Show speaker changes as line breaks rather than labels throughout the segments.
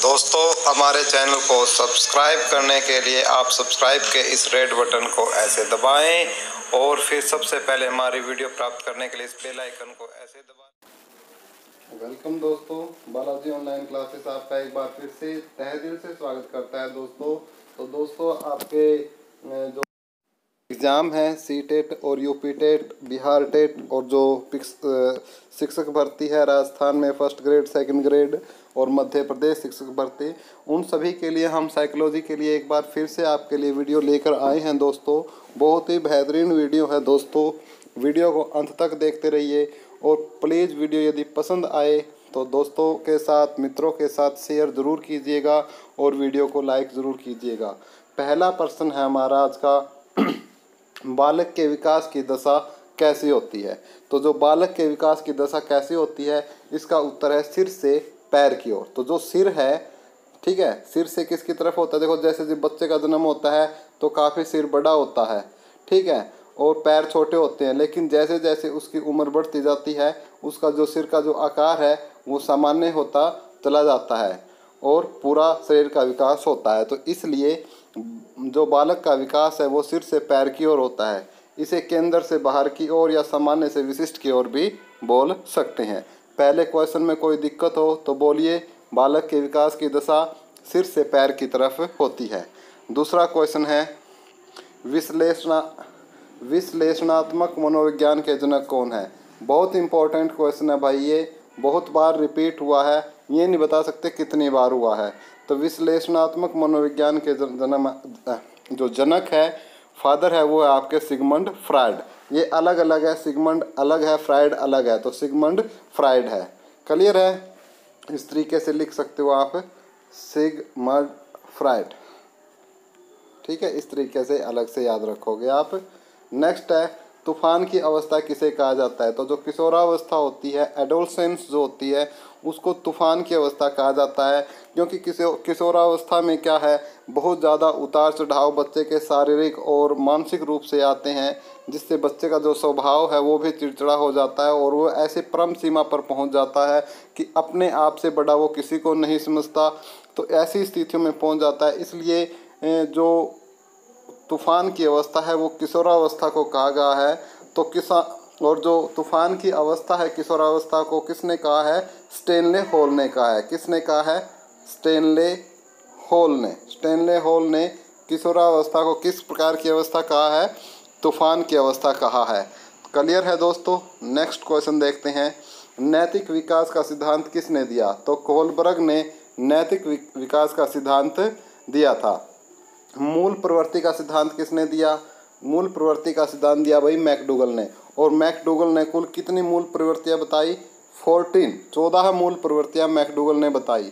दोस्तों, हमारे चैनल को सब्सक्राइब करने के लिए आप सब्सक्राइब के इस रेड बटन को ऐसे दबाएं और फिर सबसे पहले हमारी वीडियो प्राप्त करने के लिए इस बेल आइकन को ऐसे दबाएं। वेलकम दोस्तों, बालाजी ऑनलाइन क्लासेस आपका एक बार फिर से तहे दिल से स्वागत करता है दोस्तों। तो दोस्तों, आपके जो एग्ज़ाम है सीटेट और यूपी टेट, बिहार टेट और जो शिक्षक भर्ती है राजस्थान में फर्स्ट ग्रेड, सेकंड ग्रेड और मध्य प्रदेश शिक्षक भर्ती, उन सभी के लिए हम साइकोलॉजी के लिए एक बार फिर से आपके लिए वीडियो लेकर आए हैं दोस्तों। बहुत ही बेहतरीन वीडियो है दोस्तों, वीडियो को अंत तक देखते रहिए और प्लीज़ वीडियो यदि पसंद आए तो दोस्तों के साथ, मित्रों के साथ शेयर ज़रूर कीजिएगा और वीडियो को लाइक ज़रूर कीजिएगा। पहला प्रश्न है हमारा आज का, बालक के विकास की दशा कैसी होती है। तो जो बालक के विकास की दशा कैसी होती है, इसका उत्तर है सिर से पैर की ओर। तो जो सिर है, ठीक है, सिर से किसकी तरफ होता है, देखो जैसे जब बच्चे का जन्म होता है तो काफ़ी सिर बड़ा होता है, ठीक है, और पैर छोटे होते हैं, लेकिन जैसे जैसे उसकी उम्र बढ़ती जाती है उसका जो सिर का जो आकार है वो सामान्य होता चला जाता है और पूरा शरीर का विकास होता है। तो इसलिए जो बालक का विकास है वो सिर से पैर की ओर होता है। इसे केंद्र से बाहर की ओर या सामान्य से विशिष्ट की ओर भी बोल सकते हैं। पहले क्वेश्चन में कोई दिक्कत हो तो बोलिए, बालक के विकास की दशा सिर से पैर की तरफ होती है। दूसरा क्वेश्चन है, विश्लेषणात्मक मनोविज्ञान के जनक कौन है। बहुत इंपॉर्टेंट क्वेश्चन है भाई, ये बहुत बार रिपीट हुआ है, ये नहीं बता सकते कितनी बार हुआ है। तो विश्लेषणात्मक मनोविज्ञान के जो जनक है, फादर है, वो है आपके सिगमंड फ्रायड। ये अलग अलग है, सिगमंड अलग है, फ्रायड अलग है, तो सिगमंड फ्रायड है। क्लियर है, इस तरीके से लिख सकते हो आप, सिगमंड फ्रायड, ठीक है, इस तरीके से अलग से याद रखोगे आप। नेक्स्ट है, तूफान की अवस्था किसे कहा जाता है। तो जो किशोरावस्था होती है, एडोलसेंस जो होती है, उसको तूफान की अवस्था कहा जाता है, क्योंकि किशोरावस्था में क्या है, बहुत ज़्यादा उतार चढ़ाव बच्चे के शारीरिक और मानसिक रूप से आते हैं, जिससे बच्चे का जो स्वभाव है वो भी चिड़चिड़ा हो जाता है और वो ऐसे परम सीमा पर पहुंच जाता है कि अपने आप से बड़ा वो किसी को नहीं समझता। तो ऐसी स्थितियों में पहुंच जाता है। इसलिए जो तूफान की अवस्था है वो किशोरावस्था को कहा गया है। तो और जो तूफान की अवस्था है किशोरावस्था को किसने कहा है, स्टेनले हॉल ने कहा है। किसने कहा है, स्टेनले हॉल ने किशोरावस्था को किस प्रकार की अवस्था कहा है, तूफान की अवस्था कहा है। क्लियर है दोस्तों। नेक्स्ट क्वेश्चन देखते हैं, नैतिक विकास का सिद्धांत किसने दिया। तो कोहलबर्ग ने नैतिक विकास का सिद्धांत दिया था। मूल प्रवृत्ति का सिद्धांत किसने दिया, मूल प्रवृत्ति का सिद्धांत दिया भाई मैकडूगल ने। और मैकडूगल ने कुल कितनी मूल प्रवृत्तियां बताई, 14 मूल प्रवृत्तियां मैकडूगल ने बताई।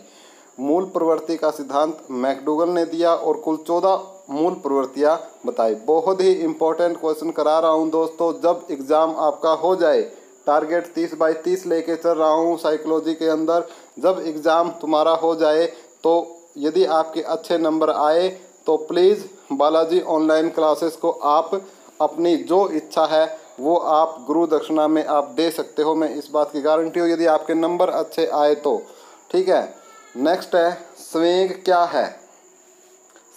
मूल प्रवृत्ति का सिद्धांत मैकडूगल ने दिया और कुल 14 मूल प्रवृत्तियां बताई। बहुत ही इंपॉर्टेंट क्वेश्चन करा रहा हूं दोस्तों, जब एग्ज़ाम आपका हो जाए, टारगेट 30/30 लेके चल रहा हूं साइकोलॉजी के अंदर। जब एग्ज़ाम तुम्हारा हो जाए तो यदि आपके अच्छे नंबर आए तो प्लीज़ बालाजी ऑनलाइन क्लासेस को आप अपनी जो इच्छा है वो आप गुरु दक्षिणा में आप दे सकते हो। मैं इस बात की गारंटी हूँ, यदि आपके नंबर अच्छे आए तो, ठीक है। नेक्स्ट है, स्वेग क्या है।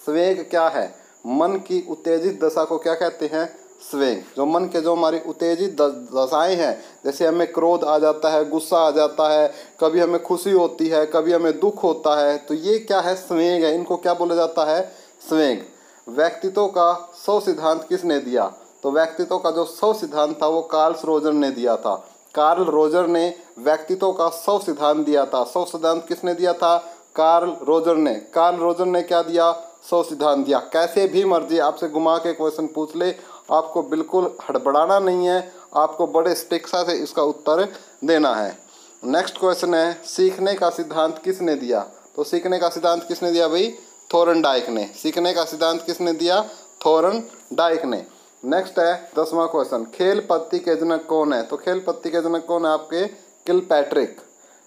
स्वेग क्या है, मन की उत्तेजित दशा को क्या कहते हैं, स्वेग। जो मन के जो हमारी उत्तेजित दशाएं हैं, जैसे हमें क्रोध आ जाता है, गुस्सा आ जाता है, कभी हमें खुशी होती है, कभी हमें दुख होता है, तो ये क्या है, स्वेग है। इनको क्या बोला जाता है, स्वेग। व्यक्तित्व का 100 सिद्धांत किसने दिया। तो व्यक्तित्व का जो 100 सिद्धांत था वो कार्ल रोजर ने दिया था। कार्ल रोजर ने व्यक्तित्व का 100 सिद्धांत दिया था। 100 सिद्धांत किसने दिया था, कार्ल रोजर ने। कार्ल रोजर ने क्या दिया, 100 सिद्धांत दिया। कैसे भी मर्जी आपसे घुमा के क्वेश्चन पूछ ले, आपको बिल्कुल हड़बड़ाना नहीं है, आपको बड़े स्टिक्सा से इसका उत्तर देना है। नेक्स्ट क्वेश्चन है, सीखने का सिद्धांत किसने दिया। तो सीखने का सिद्धांत किसने दिया भाई, थोरनडाइक ने। सीखने का सिद्धांत किसने दिया, थोरनडाइक ने। नेक्स्ट है 10वां क्वेश्चन, खेल पद्धति के जनक कौन है। तो खेल पद्धति के जनक कौन है, आपके किलपैट्रिक।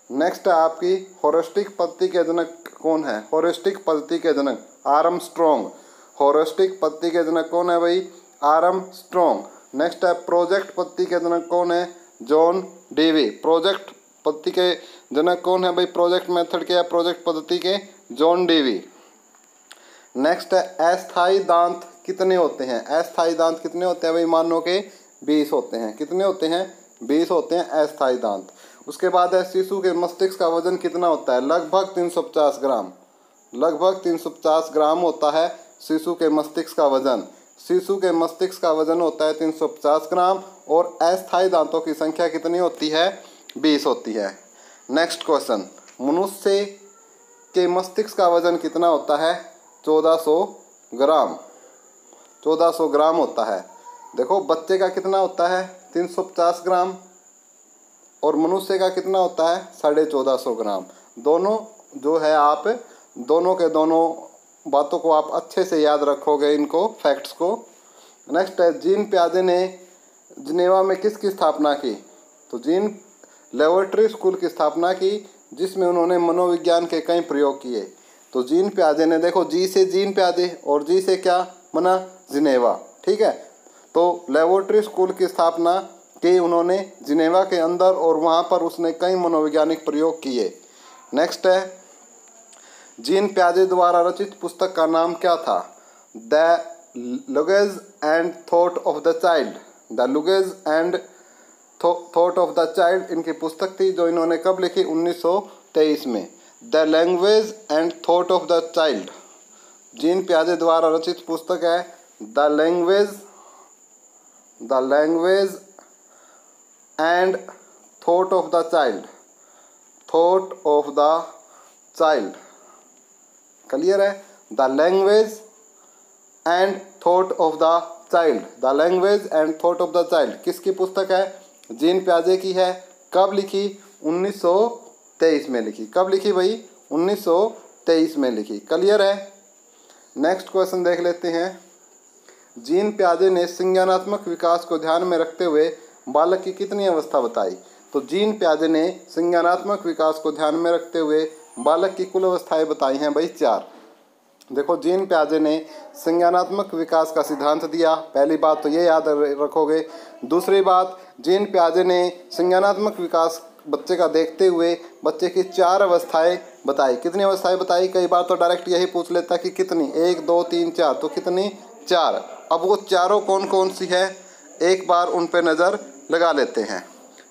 नेक्स्ट है आपकी होरिस्टिक पद्धति के जनक कौन है, होरिस्टिक पद्धति के जनक आर्मस्ट्रॉन्ग। होरिस्टिक पद्धति के जनक कौन है भाई, आर्मस्ट्रॉन्ग। नेक्स्ट है प्रोजेक्ट पद्धति के जनक कौन है, जॉन डेवी। प्रोजेक्ट पद्धति के जनक कौन है भाई? प्रोजेक्ट मेथड के या प्रोजेक्ट पद्धति के जॉन डेवी। नेक्स्ट है अस्थायी दांत कितने होते हैं? अस्थायी दांत कितने होते हैं भाई? मानव के 20 होते हैं। कितने होते हैं? 20 होते हैं अस्थायी दांत। उसके बाद है शिशु के मस्तिष्क का वजन कितना होता है? लगभग 350 ग्राम। लगभग 350 ग्राम होता है शिशु के मस्तिष्क का वजन। शिशु के मस्तिष्क का वजन होता है 350 ग्राम और अस्थायी दांतों की संख्या कितनी होती है? 20 होती है। नेक्स्ट क्वेश्चन, मनुष्य के मस्तिष्क का वजन कितना होता है? 1400 ग्राम। 1400 ग्राम होता है। देखो बच्चे का कितना होता है? 350 ग्राम और मनुष्य का कितना होता है? 1450 ग्राम। दोनों जो है आप दोनों के दोनों बातों को आप अच्छे से याद रखोगे, इनको फैक्ट्स को। नेक्स्ट है जीन पियाजे ने जिनेवा में किसकी स्थापना की? तो जीन लेबोरेटरी स्कूल की स्थापना की जिसमें उन्होंने मनोविज्ञान के कई प्रयोग किए। तो जीन पियाजे ने, देखो जी से जीन पियाजे और जी से क्या बना? जिनेवा। ठीक है, तो लेबोरेटरी स्कूल की स्थापना की उन्होंने जिनेवा के अंदर और वहाँ पर उसने कई मनोवैज्ञानिक प्रयोग किए। नेक्स्ट है जीन पियाजे द्वारा रचित पुस्तक का नाम क्या था? The language and thought of the child. The language and thought of the child इनकी पुस्तक थी, जो इन्होंने कब लिखी? 1923 में। The language and thought of the child Jean पियाजे द्वारा रचित पुस्तक है the language and thought of the child. Thought of the child, clear है? The language and thought of the child. The language and thought of the child किसकी पुस्तक है? Gene पियाजे की है। कब लिखी? 1923 में लिखी। कब लिखी भाई? 1923 में लिखी। क्लियर है? नेक्स्ट क्वेश्चन देख लेते हैं। जीन पियाजे ने संज्ञानात्मक विकास को ध्यान में रखते हुए बालक की कितनी अवस्था बताई? तो जीन पियाजे ने संज्ञानात्मक विकास को ध्यान में रखते हुए बालक की कुल अवस्थाएं बताई हैं भाई 4। देखो जीन पियाजे ने संज्ञानात्मक विकास का सिद्धांत दिया, पहली बात तो ये याद रखोगे। दूसरी बात, जीन पियाजे ने संज्ञानात्मक विकास बच्चे का देखते हुए बच्चे की 4 अवस्थाएं बताई। कितनी अवस्थाएं बताई? कई बार तो डायरेक्ट यही पूछ लेता कि कितनी, 1 2 3 4, तो कितनी? 4। अब वो चारों कौन कौन सी है, एक बार उन पे नज़र लगा लेते हैं।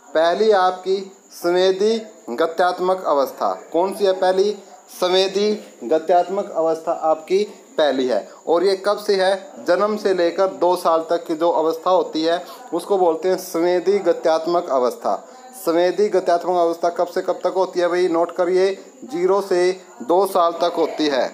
पहली आपकी संवेदी गत्यात्मक अवस्था कौन सी है? पहली संवेदी गत्यात्मक अवस्था आपकी पहली है। और ये कब से है? जन्म से लेकर 2 साल तक की जो अवस्था होती है उसको बोलते हैं संवेदी गत्यात्मक अवस्था। संवेदी गत्यात्मक अवस्था कब से कब तक होती है भाई? नोट करिए, 0 से 2 साल तक होती है।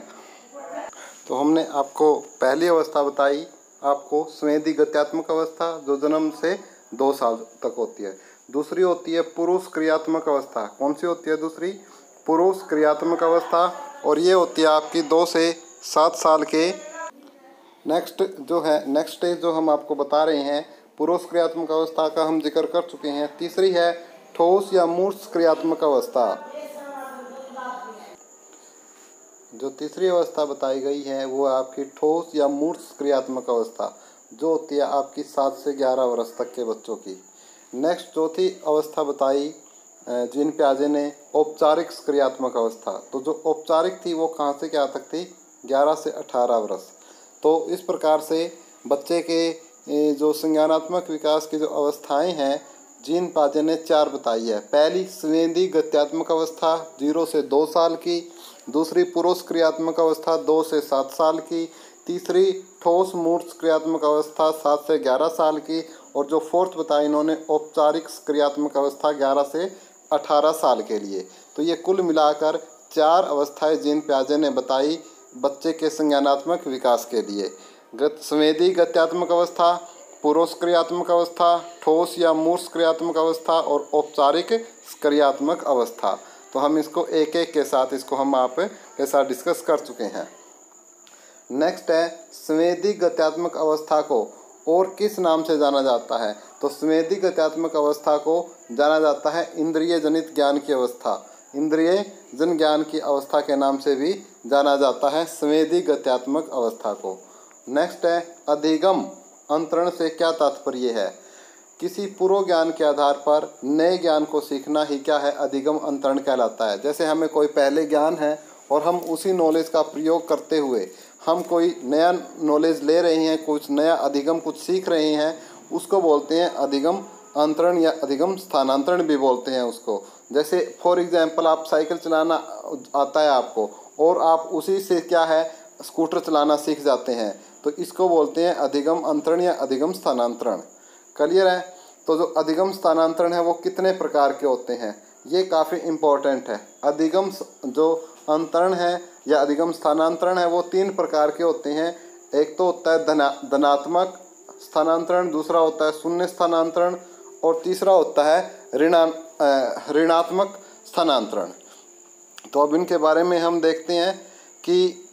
तो हमने आपको पहली अवस्था बताई, आपको संवेदी गत्यात्मक अवस्था जो जन्म से 2 साल तक होती है। दूसरी होती है पुरुष क्रियात्मक अवस्था। कौन सी होती है दूसरी? पुरुष क्रियात्मक अवस्था, और ये होती है आपकी 2 से 7 साल के। नेक्स्ट स्टेज जो हम आपको बता रहे हैं पुरुष क्रियात्मक अवस्था का हम जिक्र कर चुके हैं। तीसरी है ठोस या मूर्त क्रियात्मक अवस्था। जो तीसरी अवस्था बताई गई है वो आपकी ठोस या मूर्त क्रियात्मक अवस्था, जो होती है आपकी 7 से 11 वर्ष तक के बच्चों की। नेक्स्ट चौथी अवस्था बताई जीन पियाजे ने औपचारिक क्रियात्मक अवस्था। तो जो औपचारिक थी वो कहाँ से क्या तक थी? 11 से 18 वर्ष। तो इस प्रकार से बच्चे के जो संज्ञानात्मक विकास की जो अवस्थाएं हैं जीन पियाजे ने 4 बताई है। पहली संवेदी गत्यात्मक अवस्था 0 से 2 साल की। दूसरी पुरुष क्रियात्मक अवस्था 2 से 7 साल की। तीसरी ठोस मूर्त क्रियात्मक अवस्था 7 से 11 साल की। और जो फोर्थ बताई इन्होंने औपचारिक क्रियात्मक अवस्था 11 से 18 साल के लिए। तो ये कुल मिलाकर 4 अवस्थाएं जीन पियाजे ने बताई बच्चे के संज्ञानात्मक विकास के लिए। संवेदी गत्यात्मक अवस्था, पुरुष क्रियात्मक अवस्था, ठोस या मूर्त क्रियात्मक अवस्था और औपचारिक क्रियात्मक अवस्था। तो हम इसको एक एक के साथ हम आप के साथ डिस्कस कर चुके हैं। नेक्स्ट है संवेदी गत्यात्मक अवस्था को और किस नाम से जाना जाता है? तो संवेदी गत्यात्मक अवस्था को जाना जाता है इंद्रिय जनित ज्ञान की अवस्था। इंद्रिय जन ज्ञान की अवस्था के नाम से भी जाना जाता है संवेदी गत्यात्मक अवस्था को। नेक्स्ट है अधिगम अंतरण से क्या तात्पर्य है? किसी पूर्व ज्ञान के आधार पर नए ज्ञान को सीखना ही क्या है, अधिगम अंतरण कहलाता है। जैसे हमें कोई पहले ज्ञान है और हम उसी नॉलेज का प्रयोग करते हुए हम कोई नया नॉलेज ले रहे हैं, कुछ नया अधिगम कुछ सीख रहे हैं, उसको बोलते हैं अधिगम अंतरण या अधिगम स्थानांतरण भी बोलते हैं उसको। जैसे फॉर एग्जांपल आप साइकिल चलाना आता है आपको और आप उसी से क्या है स्कूटर चलाना सीख जाते हैं, तो इसको बोलते हैं अधिगम अंतरण या अधिगम स्थानांतरण। क्लियर है? तो जो अधिगम स्थानांतरण है वो कितने प्रकार के होते हैं, ये काफ़ी इम्पोर्टेंट है। अधिगम जो अंतरण है या अधिगम स्थानांतरण है वो 3 प्रकार के होते हैं। एक तो होता है धनात्मक स्थानांतरण, दूसरा होता है शून्य स्थानांतरण और तीसरा होता है ऋणात्मक स्थानांतरण। तो अब इनके बारे में हम देखते हैं कि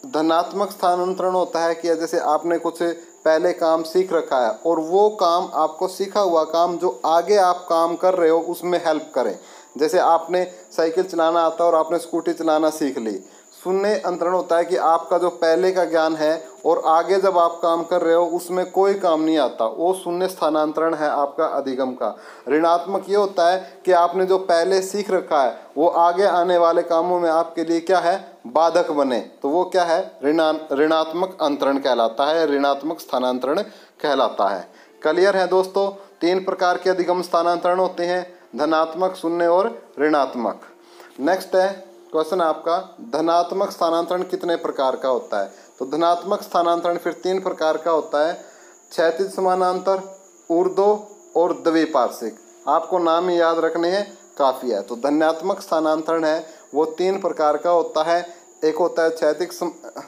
धनात्मक स्थानांतरण होता है कि जैसे आपने कुछ पहले काम सीख रखा है और वो काम आपको सीखा हुआ काम जो आगे आप काम कर रहे हो उसमें हेल्प करें। जैसे आपने साइकिल चलाना आता है और आपने स्कूटी चलाना सीख ली। शून्य अंतरण होता है कि आपका जो पहले का ज्ञान है और आगे जब आप काम कर रहे हो उसमें कोई काम नहीं आता, वो शून्य स्थानांतरण है आपका अधिगम का। ऋणात्मक ये होता है कि आपने जो पहले सीख रखा है वो आगे आने वाले कामों में आपके लिए क्या है, बाधक बने, तो वो क्या है, ऋणात्मक अंतरण कहलाता है, ऋणात्मक स्थानांतरण कहलाता है। क्लियर है दोस्तों? 3 प्रकार के अधिगम स्थानांतरण होते हैं, धनात्मक, शून्य और ऋणात्मक। नेक्स्ट है क्वेश्चन आपका, धनात्मक स्थानांतरण कितने प्रकार का होता है? तो धनात्मक स्थानांतरण फिर 3 प्रकार का होता है, क्षैतिज समानांतर, ऊर्ध्व और द्विपार्श्विक। आपको नाम ही याद रखने हैं, काफ़ी है। तो धनात्मक स्थानांतरण है वो 3 प्रकार का होता है। एक होता है क्षैतिज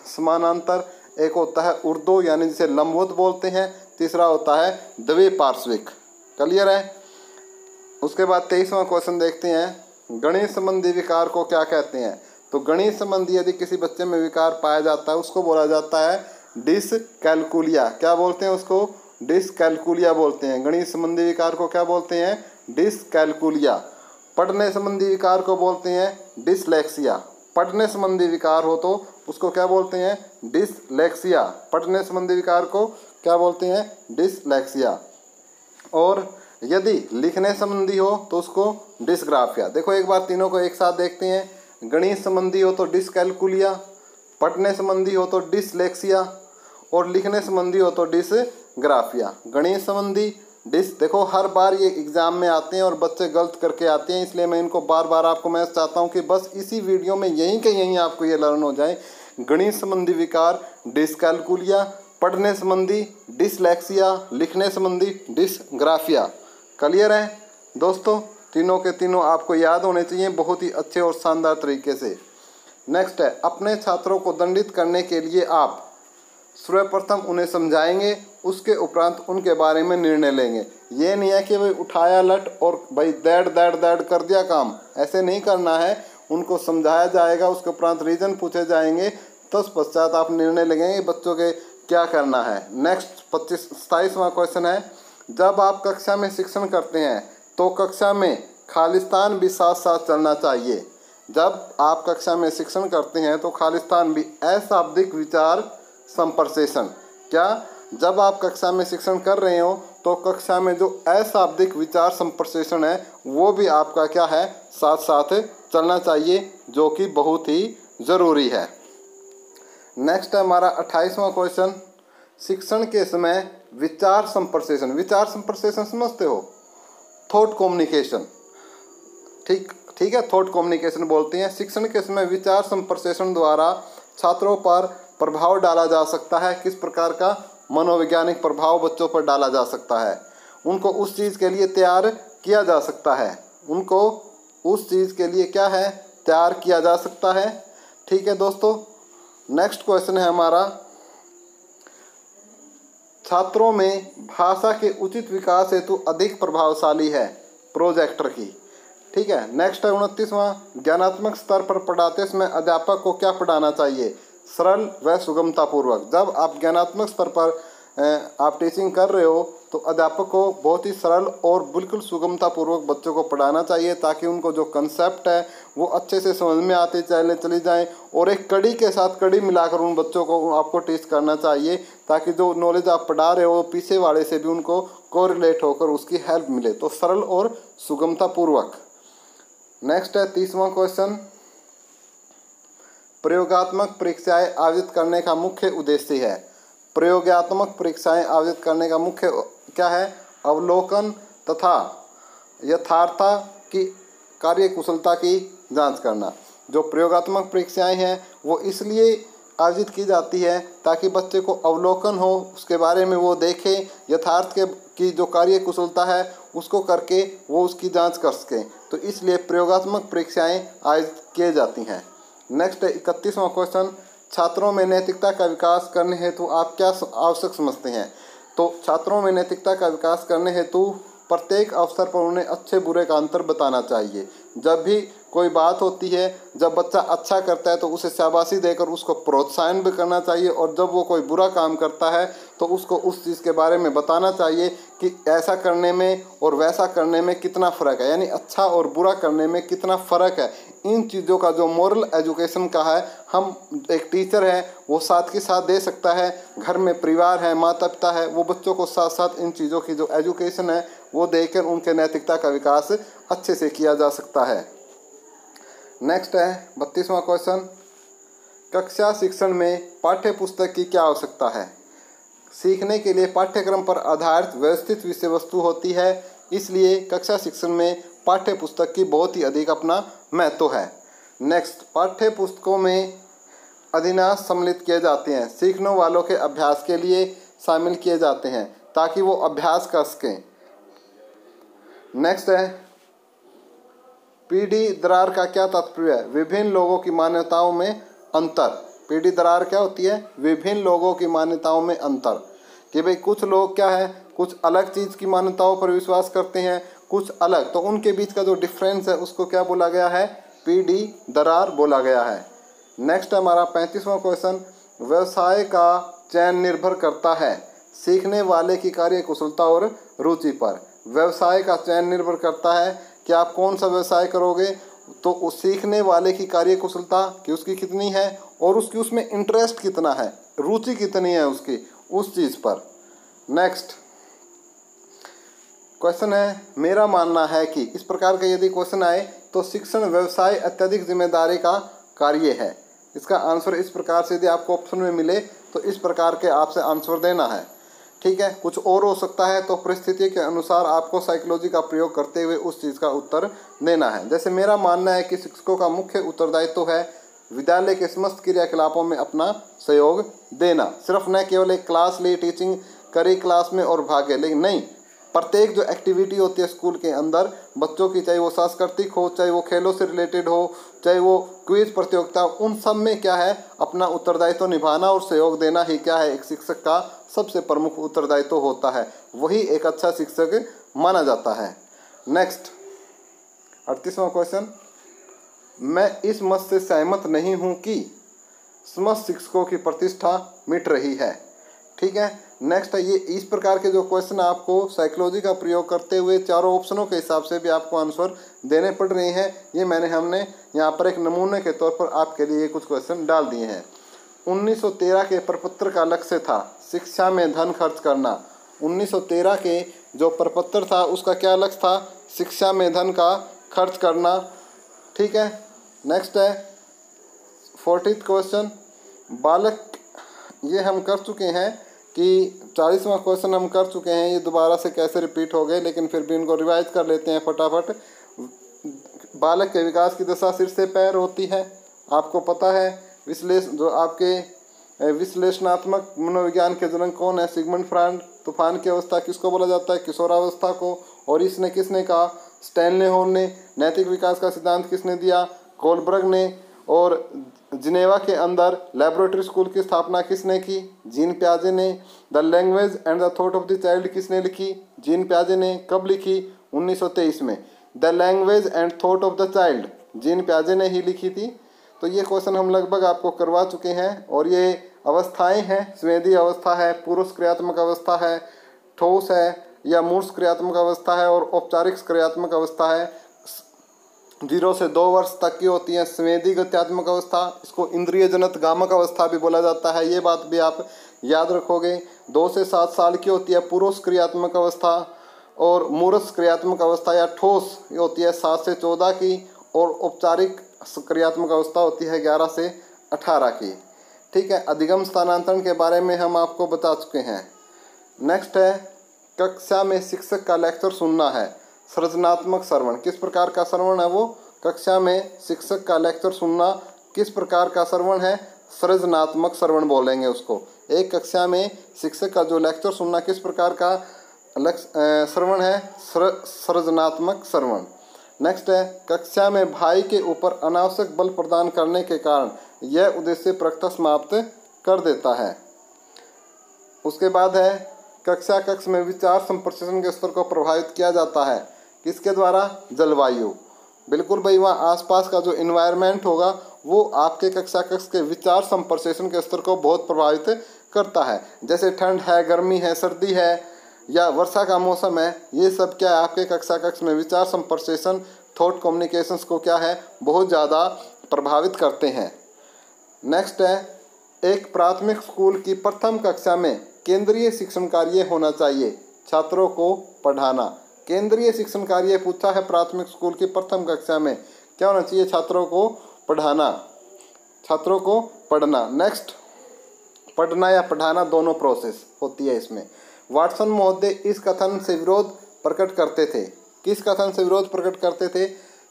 समानांतर, एक होता है ऊर्ध्व यानी जिसे लंबवत बोलते हैं, तीसरा होता है द्विपार्श्विक। क्लियर है? उसके बाद 23वां क्वेश्चन देखते हैं, गणित संबंधी विकार को क्या कहते हैं? तो गणित संबंधी यदि किसी बच्चे में विकार पाया जाता है उसको बोला जाता है डिसकैलकुलिया। क्या बोलते हैं उसको? डिसकैलकुलिया बोलते हैं। गणित संबंधी विकार को क्या बोलते हैं? डिसकैलकुलिया। पढ़ने संबंधी विकार को बोलते हैं डिसलेक्सिया। पढ़ने संबंधी विकार हो तो उसको क्या बोलते हैं? डिसलेक्सिया। पढ़ने संबंधी विकार को क्या बोलते हैं? डिसलेक्सिया। और यदि लिखने संबंधी हो तो उसको डिस्ग्राफिया। देखो एक बार तीनों को एक साथ देखते हैं, गणित संबंधी हो तो डिसकैलकुलिया, पढ़ने संबंधी हो तो डिसलेक्सिया और लिखने संबंधी हो तो डिसग्राफिया। गणित संबंधी देखो हर बार ये एग्ज़ाम में आते हैं और बच्चे गलत करके आते हैं, इसलिए मैं इनको बार बार आपको मैं चाहता हूँ कि बस इसी वीडियो में यहीं के यहीं आपको ये लर्न हो जाए। गणित संबंधी विकार डिसकैलकुलिया, पढ़ने संबंधी डिसलेक्सिया, लिखने संबंधी डिसग्राफिया। क्लियर है दोस्तों? तीनों के तीनों आपको याद होने चाहिए बहुत ही अच्छे और शानदार तरीके से। नेक्स्ट है, अपने छात्रों को दंडित करने के लिए आप सर्वप्रथम उन्हें समझाएंगे, उसके उपरांत उनके बारे में निर्णय लेंगे। ये नहीं है कि भाई उठाया लट और भाई दैड कर दिया काम, ऐसे नहीं करना है। उनको समझाया जाएगा, उसके उपरांत रीज़न पूछे जाएंगे, तत्पश्चात आप निर्णय लेंगे बच्चों के क्या करना है। नेक्स्ट 27वां क्वेश्चन है, जब आप कक्षा में शिक्षण करते हैं तो कक्षा में खालिस्तान भी साथ साथ चलना चाहिए। जब आप कक्षा में शिक्षण करते हैं तो खालिस्तान भी अशाब्दिक विचार संप्रेषण। क्या? जब आप कक्षा में शिक्षण कर रहे हो तो कक्षा में जो अशाब्दिक विचार संप्रेषण है वो भी आपका क्या है, साथ साथ चलना चाहिए, जो कि बहुत ही ज़रूरी है। नेक्स्ट है हमारा 28वां क्वेश्चन, शिक्षण के समय विचार संप्रेषण। विचार संप्रेषण समझते हो? Thought communication. ठीक है, थॉट कम्युनिकेशन बोलते हैं। शिक्षण के समय विचार संप्रेषण द्वारा छात्रों पर प्रभाव डाला जा सकता है। किस प्रकार का? मनोवैज्ञानिक प्रभाव बच्चों पर डाला जा सकता है। उनको उस चीज़ के लिए तैयार किया जा सकता है। उनको उस चीज़ के लिए क्या है, तैयार किया जा सकता है। ठीक है दोस्तों, नेक्स्ट क्वेश्चन है हमारा, छात्रों में भाषा के उचित विकास हेतु अधिक प्रभावशाली है प्रोजेक्टर की। ठीक है, नेक्स्ट है 29वां, ज्ञानात्मक स्तर पर पढ़ाते समय अध्यापक को क्या पढ़ाना चाहिए? सरल व सुगमतापूर्वक। जब आप ज्ञानात्मक स्तर पर आप टीचिंग कर रहे हो तो अध्यापक को बहुत ही सरल और बिल्कुल सुगमतापूर्वक बच्चों को पढ़ाना चाहिए, ताकि उनको जो कंसेप्ट है वो अच्छे से समझ में आते चली जाएं, और एक कड़ी के साथ कड़ी मिलाकर उन बच्चों को आपको टीच करना चाहिए, ताकि जो नॉलेज आप पढ़ा रहे हो पीछे वाले से भी उनको कोरिलेट होकर उसकी हेल्प मिले। तो सरल और सुगमता पूर्वक। नेक्स्ट है 30वां क्वेश्चन, प्रयोगात्मक परीक्षाएं आयोजित करने का मुख्य उद्देश्य है। प्रयोगात्मक परीक्षाएं आयोजित करने का मुख्य क्या है? अवलोकन तथा यथार्थता की कार्यकुशलता की जांच करना। जो प्रयोगात्मक परीक्षाएं हैं वो इसलिए आयोजित की जाती है ताकि बच्चे को अवलोकन हो, उसके बारे में वो देखे, यथार्थ की जो कार्यकुशलता है उसको करके वो उसकी जांच कर सकें। तो इसलिए प्रयोगात्मक परीक्षाएं आयोजित की जाती हैं। नेक्स्ट है 31वां क्वेश्चन, छात्रों में नैतिकता का विकास करने हेतु आप क्या आवश्यक समझते हैं? तो छात्रों में नैतिकता का विकास करने हेतु प्रत्येक अवसर पर उन्हें अच्छे बुरे का अंतर बताना चाहिए। जब भी कोई बात होती है, जब बच्चा अच्छा करता है तो उसे शाबाशी देकर उसको प्रोत्साहन भी करना चाहिए, और जब वो कोई बुरा काम करता है तो उसको उस चीज़ के बारे में बताना चाहिए कि ऐसा करने में और वैसा करने में कितना फ़र्क है, यानी अच्छा और बुरा करने में कितना फ़र्क है। इन चीज़ों का जो मॉरल एजुकेशन का है, हम एक टीचर है वो साथ के साथ दे सकता है, घर में परिवार है, माता पिता है, वो बच्चों को साथ साथ इन चीज़ों की जो एजुकेशन है वो देकर उनके नैतिकता का विकास अच्छे से किया जा सकता है। नेक्स्ट है 32वां क्वेश्चन, कक्षा शिक्षण में पाठ्य पुस्तक की क्या आवश्यकता है? सीखने के लिए पाठ्यक्रम पर आधारित व्यवस्थित विषय वस्तु होती है, इसलिए कक्षा शिक्षण में पाठ्य पुस्तक की बहुत ही अधिक अपना महत्व है। नेक्स्ट, पाठ्य पुस्तकों में अधिनाश सम्मिलित किए जाते हैं, सीखने वालों के अभ्यास के लिए शामिल किए जाते हैं ताकि वो अभ्यास कर सकें। नेक्स्ट है, पीढ़ी दरार का क्या तात्पर्य है? विभिन्न लोगों की मान्यताओं में अंतर। पीढ़ी दरार क्या होती है? विभिन्न लोगों की मान्यताओं में अंतर, कि भाई कुछ लोग क्या है, कुछ अलग चीज़ की मान्यताओं पर विश्वास करते हैं, कुछ अलग, तो उनके बीच का जो डिफरेंस है उसको क्या बोला गया है? पीढ़ी दरार बोला गया है। नेक्स्ट हमारा 35वां क्वेश्चन, व्यवसाय का चयन निर्भर करता है सीखने वाले की कार्यकुशलता और रुचि पर। व्यवसाय का चयन निर्भर करता है कि आप कौन सा व्यवसाय करोगे, तो उस सीखने वाले की कार्यकुशलता कि उसकी कितनी है और उसकी उसमें इंटरेस्ट कितना है, रुचि कितनी है उसकी उस चीज़ पर। नेक्स्ट क्वेश्चन है, मेरा मानना है कि इस प्रकार का यदि क्वेश्चन आए तो शिक्षण व्यवसाय अत्यधिक जिम्मेदारी का कार्य है। इसका आंसर इस प्रकार से यदि आपको ऑप्शन में मिले तो इस प्रकार के आपसे आंसर देना है। ठीक है, कुछ और हो सकता है तो परिस्थिति के अनुसार आपको साइकोलॉजी का प्रयोग करते हुए उस चीज़ का उत्तर देना है। जैसे मेरा मानना है कि शिक्षकों का मुख्य उत्तरदायित्व है विद्यालय के समस्त क्रियाकलापों में अपना सहयोग देना। सिर्फ न केवल एक क्लास ली, टीचिंग करी क्लास में और भागे, लेकिन नहीं, प्रत्येक जो एक्टिविटी होती है स्कूल के अंदर बच्चों की, चाहे वो सांस्कृतिक हो, चाहे वो खेलों से रिलेटेड हो, चाहे वो क्विज प्रतियोगिता, उन सब में क्या है, अपना उत्तरदायित्व निभाना और सहयोग देना ही क्या है, एक शिक्षक का सबसे प्रमुख उत्तरदायित्व होता है। वही एक अच्छा शिक्षक माना जाता है। नेक्स्ट 38वां क्वेश्चन, मैं इस मत से सहमत नहीं हूँ कि समस्त शिक्षकों की प्रतिष्ठा मिट रही है। ठीक है, नेक्स्ट है, ये इस प्रकार के जो क्वेश्चन आपको साइकोलॉजी का प्रयोग करते हुए चारों ऑप्शनों के हिसाब से भी आपको आंसर देने पड़ रहे हैं। ये हमने यहाँ पर एक नमूने के तौर पर आपके लिए कुछ क्वेश्चन डाल दिए हैं। 1913 के प्रपत्र का लक्ष्य था शिक्षा में धन खर्च करना। 1913 के जो प्रपत्र था उसका क्या लक्ष्य था? शिक्षा में धन का खर्च करना। ठीक है, नेक्स्ट है 40वां क्वेश्चन, बालक, ये हम कर चुके हैं कि 40वां क्वेश्चन हम कर चुके हैं, ये दोबारा से कैसे रिपीट हो गए, लेकिन फिर भी इनको रिवाइज कर लेते हैं फटाफट। बालक के विकास की दशा सिर से पैर होती है, आपको पता है। जो आपके विश्लेषणात्मक मनोविज्ञान के जनक कौन है? Sigmund Freud. तूफान की अवस्था किसको बोला जाता है? किशोरावस्था को। और इसने किसने कहा? स्टैनले हॉल ने। नैतिक विकास का सिद्धांत किसने दिया? कोलबर्ग ने। और जिनेवा के अंदर लैबोरेटरी स्कूल की स्थापना किसने की? जीन प्याजे ने। The language and the thought of the child किसने लिखी? जीन प्याजे ने। कब लिखी? 1923 में। The language and thought of the child Jean प्याजे ने ही लिखी थी। तो ये क्वेश्चन हम लगभग आपको करवा चुके हैं। और ये अवस्थाएं हैं, संवेदी अवस्था है, पुरुष क्रियात्मक अवस्था है, ठोस है या मूर्त क्रियात्मक अवस्था है, और औपचारिक क्रियात्मक अवस्था है। 0 से 2 वर्ष तक की होती है संवेदी गत्यात्मक अवस्था, इसको इंद्रिय जनत गामक अवस्था भी बोला जाता है, ये बात भी आप याद रखोगे। 2 से 7 साल की होती है पुरुष क्रियात्मक अवस्था, और मूर्छ क्रियात्मक अवस्था या ठोस ये होती है 7 से 14 की, और औपचारिक क्रियात्मक अवस्था होती है 11 से 18 की। ठीक है, अधिगम स्थानांतरण के बारे में हम आपको बता चुके हैं। नेक्स्ट है कक्षा में शिक्षक का लेक्चर सुनना है, सृजनात्मक श्रवण। किस प्रकार का श्रवण है वो? कक्षा में शिक्षक का लेक्चर सुनना किस प्रकार का श्रवण है? सृजनात्मक श्रवण बोलेंगे उसको। एक कक्षा में शिक्षक का जो लेक्चर सुनना किस प्रकार का श्रवण है? सृजनात्मक श्रवण। नेक्स्ट है कक्षा में भाई के ऊपर अनावश्यक बल प्रदान करने के कारण यह उद्देश्य प्रकृत समाप्त कर देता है। उसके बाद है कक्षा कक्ष में विचार संप्रेषण के स्तर को प्रभावित किया जाता है, किसके द्वारा? जलवायु। बिल्कुल भाई, वहाँ आसपास का जो इन्वायरमेंट होगा वो आपके कक्षा कक्ष के विचार संप्रेषण के स्तर को बहुत प्रभावित करता है। जैसे ठंड है, गर्मी है, सर्दी है या वर्षा का मौसम है, ये सब क्या है आपके कक्षा कक्ष में विचार संप्रेषण, थॉट कम्युनिकेशंस को क्या है बहुत ज़्यादा प्रभावित करते हैं। नेक्स्ट है एक प्राथमिक स्कूल की प्रथम कक्षा में केंद्रीय शिक्षण कार्य होना चाहिए, छात्रों को पढ़ाना। केंद्रीय शिक्षण कार्य पूछा है प्राथमिक स्कूल की प्रथम कक्षा में, क्या होना चाहिए? छात्रों को पढ़ाना, छात्रों को पढ़ना। नेक्स्ट, पढ़ना या पढ़ाना दोनों प्रोसेस होती है इसमें। वाटसन महोदय इस कथन से विरोध प्रकट करते थे। किस कथन से विरोध प्रकट करते थे?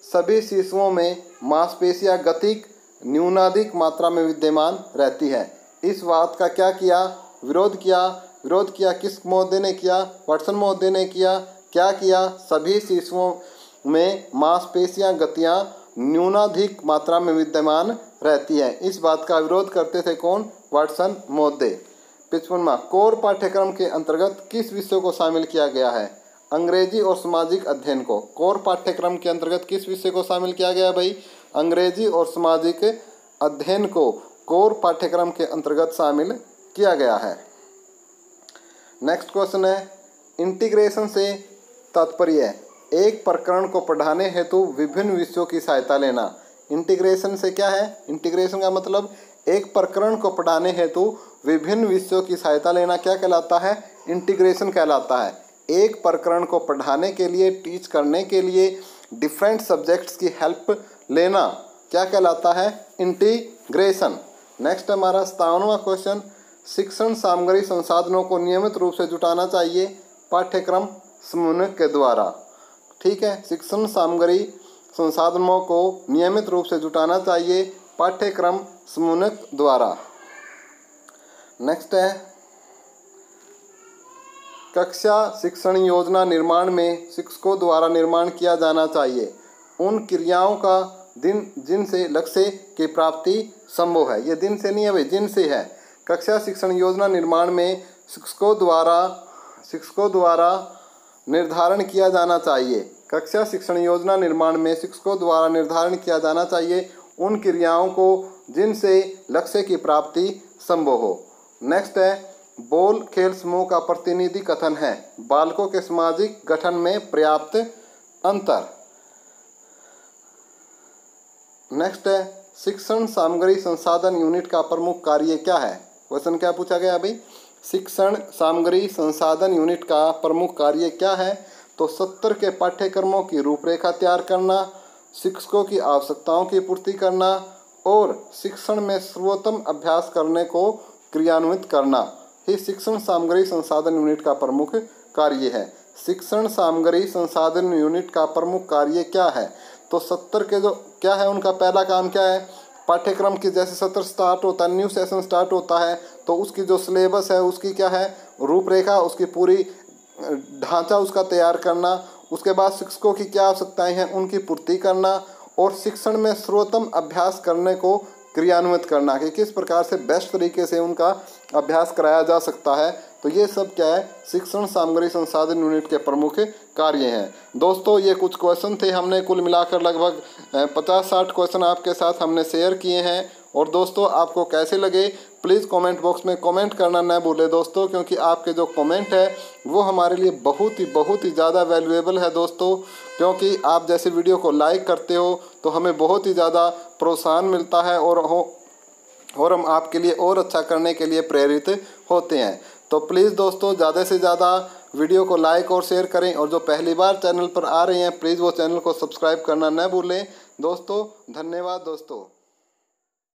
सभी शिशुओं में मांसपेशियां गतिक न्यूनाधिक मात्रा में विद्यमान रहती है। इस बात का क्या किया? विरोध किया। विरोध किया किस महोदय ने किया? वाटसन महोदय ने किया। क्या किया? सभी शिशुओं में मांसपेशियां गतियां न्यूनाधिक मात्रा में विद्यमान रहती है, इस बात का विरोध करते थे कौन? वाटसन महोदय। 55वां, कोर पाठ्यक्रम के अंतर्गत किस विषय को शामिल किया गया है? अंग्रेजी और सामाजिक अध्ययन को। कोर पाठ्यक्रम के अंतर्गत किस विषय को शामिल किया गया भाई? अंग्रेजी और सामाजिक अध्ययन को कोर पाठ्यक्रम के अंतर्गत शामिल किया गया है। नेक्स्ट क्वेश्चन है इंटीग्रेशन से तात्पर्य एक प्रकरण को पढ़ाने हेतु विभिन्न विषयों की सहायता लेना। इंटीग्रेशन से क्या है? इंटीग्रेशन का मतलब एक प्रकरण को पढ़ाने हेतु विभिन्न विषयों की सहायता लेना क्या कहलाता है? इंटीग्रेशन कहलाता है। एक प्रकरण को पढ़ाने के लिए, टीच करने के लिए डिफरेंट सब्जेक्ट्स की हेल्प लेना क्या कहलाता है? इंटीग्रेशन। नेक्स्ट हमारा 57वां क्वेश्चन, शिक्षण सामग्री संसाधनों को नियमित रूप से जुटाना चाहिए पाठ्यक्रम समन्वय के द्वारा। ठीक है, शिक्षण सामग्री संसाधनों को नियमित रूप से जुटाना चाहिए पाठ्यक्रम समन्वय द्वारा। नेक्स्ट है कक्षा शिक्षण योजना निर्माण में शिक्षकों द्वारा निर्माण किया जाना चाहिए उन क्रियाओं का जिनसे लक्ष्य की प्राप्ति संभव है। ये दिन से नहीं है भाई, जिन से है। कक्षा शिक्षण योजना निर्माण में शिक्षकों द्वारा निर्धारण किया जाना चाहिए। कक्षा शिक्षण योजना निर्माण में शिक्षकों द्वारा निर्धारण किया जाना चाहिए उन क्रियाओं को जिनसे लक्ष्य की प्राप्ति संभव हो। नेक्स्ट है बोल खेल समूह का प्रतिनिधि कथन है बालकों के सामाजिक गठन में पर्याप्त अंतर। नेक्स्ट है शिक्षण सामग्री संसाधन यूनिट का प्रमुख कार्य क्या है? क्वेश्चन क्या पूछा गया भाई? शिक्षण सामग्री संसाधन यूनिट का प्रमुख कार्य क्या है? तो 70 के पाठ्यक्रमों की रूपरेखा तैयार करना, शिक्षकों की आवश्यकताओं की पूर्ति करना और शिक्षण में सर्वोत्तम अभ्यास करने को क्रियान्वित करना ही शिक्षण सामग्री संसाधन यूनिट का प्रमुख कार्य है। शिक्षण सामग्री संसाधन यूनिट का प्रमुख कार्य क्या है? तो 70 के जो क्या है उनका पहला काम क्या है? पाठ्यक्रम की जैसे सत्र स्टार्ट होता है, न्यू सेशन स्टार्ट होता है तो उसकी जो सिलेबस है उसकी क्या है? रूपरेखा, उसकी पूरी ढांचा उसका तैयार करना। उसके बाद शिक्षकों की क्या आवश्यकताएं हैं उनकी पूर्ति करना और शिक्षण में सर्वोत्तम अभ्यास करने को क्रियान्वित करना कि किस प्रकार से बेस्ट तरीके से उनका अभ्यास कराया जा सकता है। तो ये सब क्या है? शिक्षण सामग्री संसाधन यूनिट के प्रमुख कार्य हैं। दोस्तों ये कुछ क्वेश्चन थे, हमने कुल मिलाकर लगभग 50-60 क्वेश्चन आपके साथ हमने शेयर किए हैं। और दोस्तों आपको कैसे लगे प्लीज़ कमेंट बॉक्स में कमेंट करना न भूलें दोस्तों, क्योंकि आपके जो कमेंट है वो हमारे लिए बहुत ही ज़्यादा वैल्यूएबल है दोस्तों। क्योंकि आप जैसे वीडियो को लाइक करते हो तो हमें बहुत ही ज़्यादा प्रोत्साहन मिलता है और हम आपके लिए और अच्छा करने के लिए प्रेरित होते हैं। तो प्लीज़ दोस्तों ज़्यादा से ज़्यादा वीडियो को लाइक और शेयर करें, और जो पहली बार चैनल पर आ रहे हैं प्लीज़ वो चैनल को सब्सक्राइब करना न भूलें दोस्तों। धन्यवाद दोस्तों।